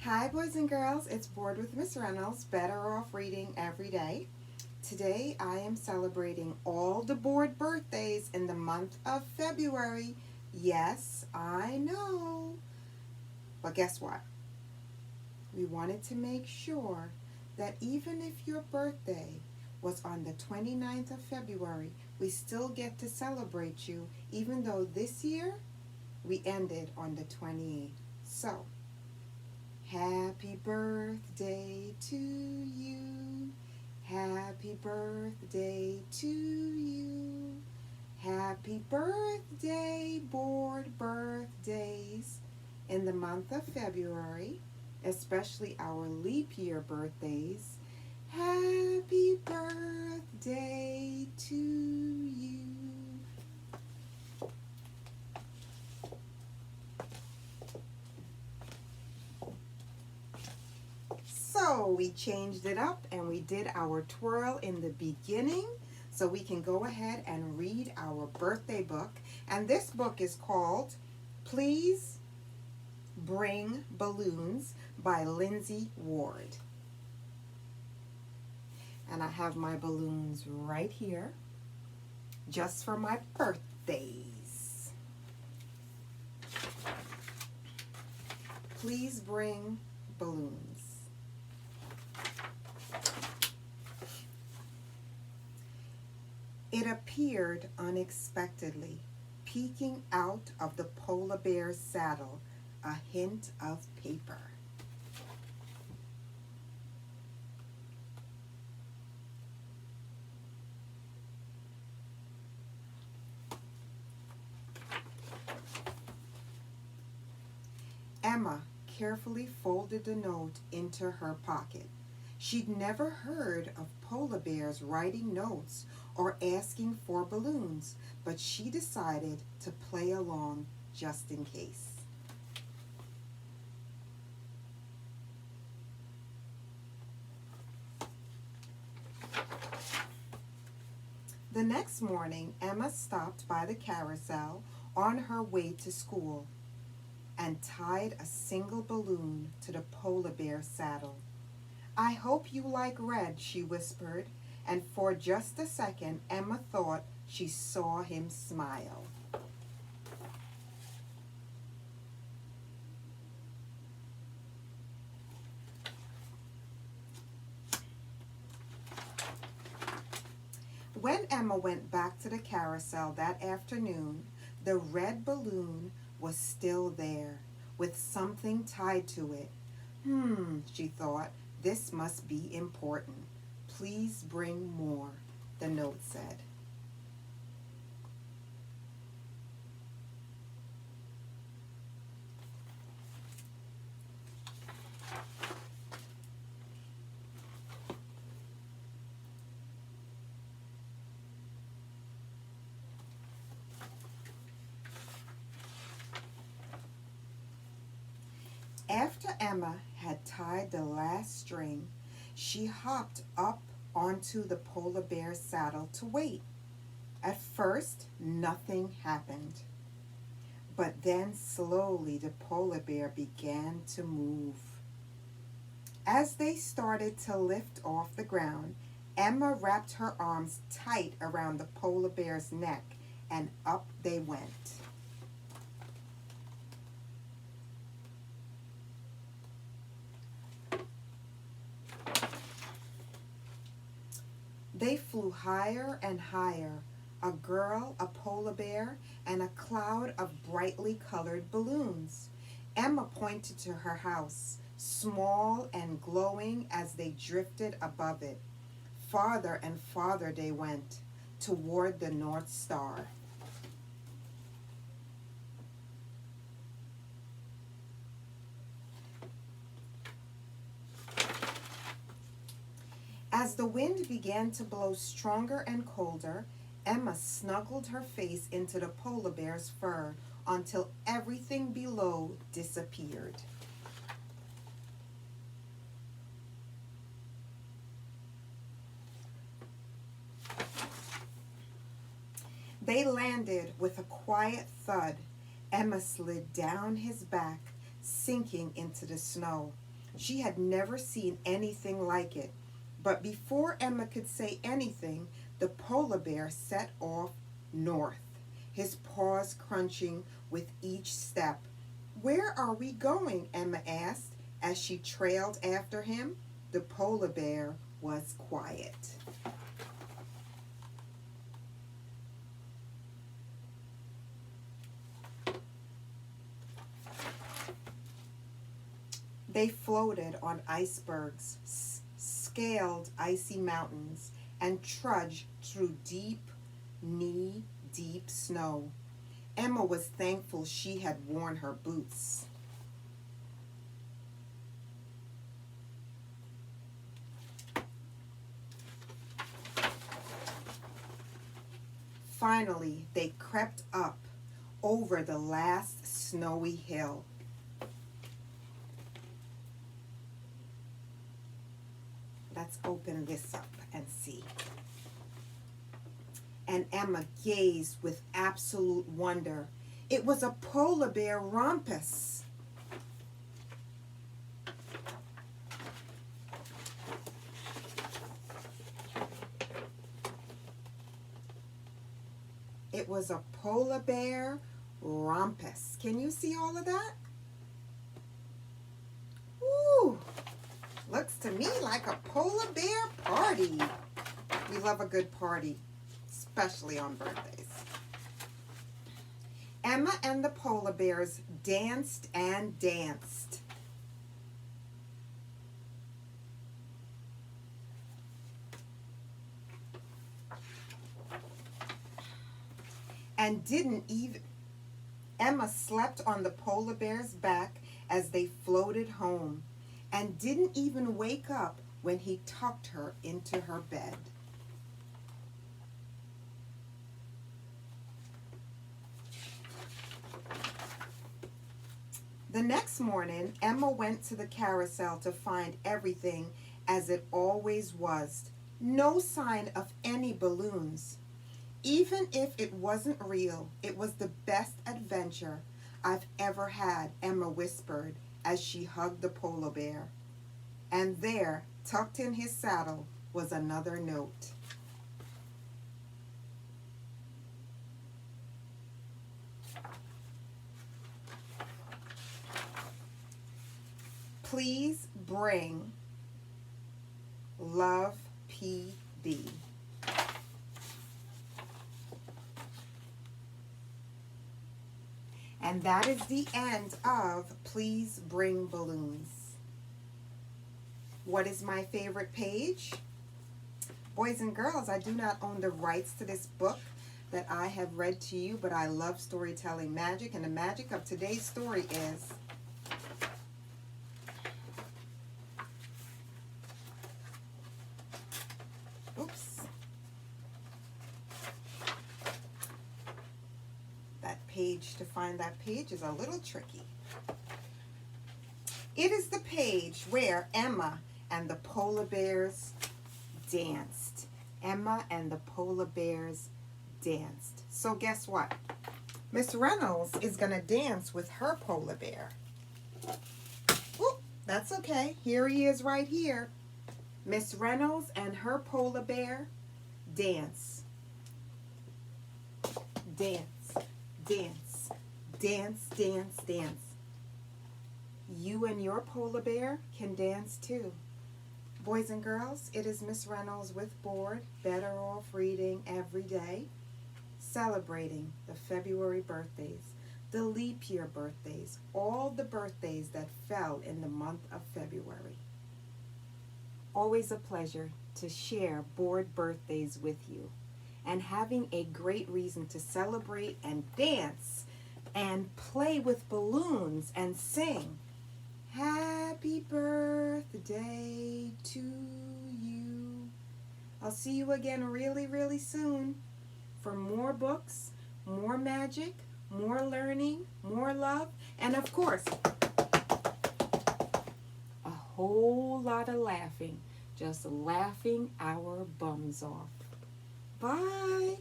Hi, boys and girls. It's Board with Miss Reynolds, Better Off Reading Every Day. Today I am celebrating all the board birthdays in the month of February. Yes, I know. But guess what? We wanted to make sure that even if your birthday was on the 29th of February, we still get to celebrate you, even though this year we ended on the 28th. So, happy birthday to you. Happy birthday to you. Happy birthday, board birthdays in the month of February, especially our leap year birthdays. Happy birthday to you. So we changed it up and we did our twirl in the beginning so we can go ahead and read our birthday book. And this book is called Please Bring Balloons by Lindsay Ward. And I have my balloons right here just for my birthdays. Please bring balloons. It appeared unexpectedly, peeking out of the polar bear's saddle, a hint of paper. Emma carefully folded the note into her pocket. She'd never heard of polar bears writing notes or asking for balloons, but she decided to play along just in case. The next morning, Emma stopped by the carousel on her way to school and tied a single balloon to the polar bear's saddle. "I hope you like red," she whispered, and for just a second Emma thought she saw him smile. When Emma went back to the carousel that afternoon, the red balloon was still there, with something tied to it. She thought, this must be important. Please bring more, the note said. After Emma had tied the last string, she hopped up onto the polar bear's saddle to wait. At first, nothing happened. But then slowly the polar bear began to move. As they started to lift off the ground, Emma wrapped her arms tight around the polar bear's neck and up they went. They flew higher and higher, a girl, a polar bear, and a cloud of brightly colored balloons. Emma pointed to her house, small and glowing as they drifted above it. Farther and farther they went, toward the North Star. As the wind began to blow stronger and colder, Emma snuggled her face into the polar bear's fur until everything below disappeared. They landed with a quiet thud. Emma slid down his back, sinking into the snow. She had never seen anything like it. But before Emma could say anything, the polar bear set off north, his paws crunching with each step. "Where are we going?" Emma asked as she trailed after him. The polar bear was quiet. They floated on icebergs, scaled icy mountains, and trudged through deep, knee-deep snow. Emma was thankful she had worn her boots. Finally, they crept up over the last snowy hill. Let's open this up and see. And Emma gazed with absolute wonder. It was a polar bear rumpus. It was a polar bear rumpus. Can you see all of that? Ooh, looks to me like a polar bear party. We love a good party, especially on birthdays. Emma and the polar bears danced and danced. And didn't even Emma slept on the polar bear's back as they floated home, and didn't even wake up when he tucked her into her bed. The next morning, Emma went to the carousel to find everything as it always was. No sign of any balloons. Even if it wasn't real, it was the best adventure I've ever had, Emma whispered as she hugged the polar bear. And there, tucked in his saddle, was another note. Please bring love, P.D. And that is the end of Please Bring Balloons. What is my favorite page? Boys and girls, I do not own the rights to this book that I have read to you, but I love storytelling magic, and the magic of today's story is page. To find that page is a little tricky. It is the page where Emma and the polar bears danced. Emma and the polar bears danced. So guess what? Miss Reynolds is going to dance with her polar bear. Ooh, that's okay. Here he is right here. Miss Reynolds and her polar bear dance. Dance. Dance, dance, dance, dance. You and your polar bear can dance too. Boys and girls, it is Miss Reynolds with B.O.R.E.D, Better Off Reading Every Day, celebrating the February birthdays, the leap year birthdays, all the birthdays that fell in the month of February. Always a pleasure to share B.O.R.E.D birthdays with you, and having a great reason to celebrate and dance and play with balloons and sing happy birthday to you. I'll see you again really, really soon for more books, more magic, more learning, more love, and of course, a whole lot of laughing, just laughing our bums off. Bye.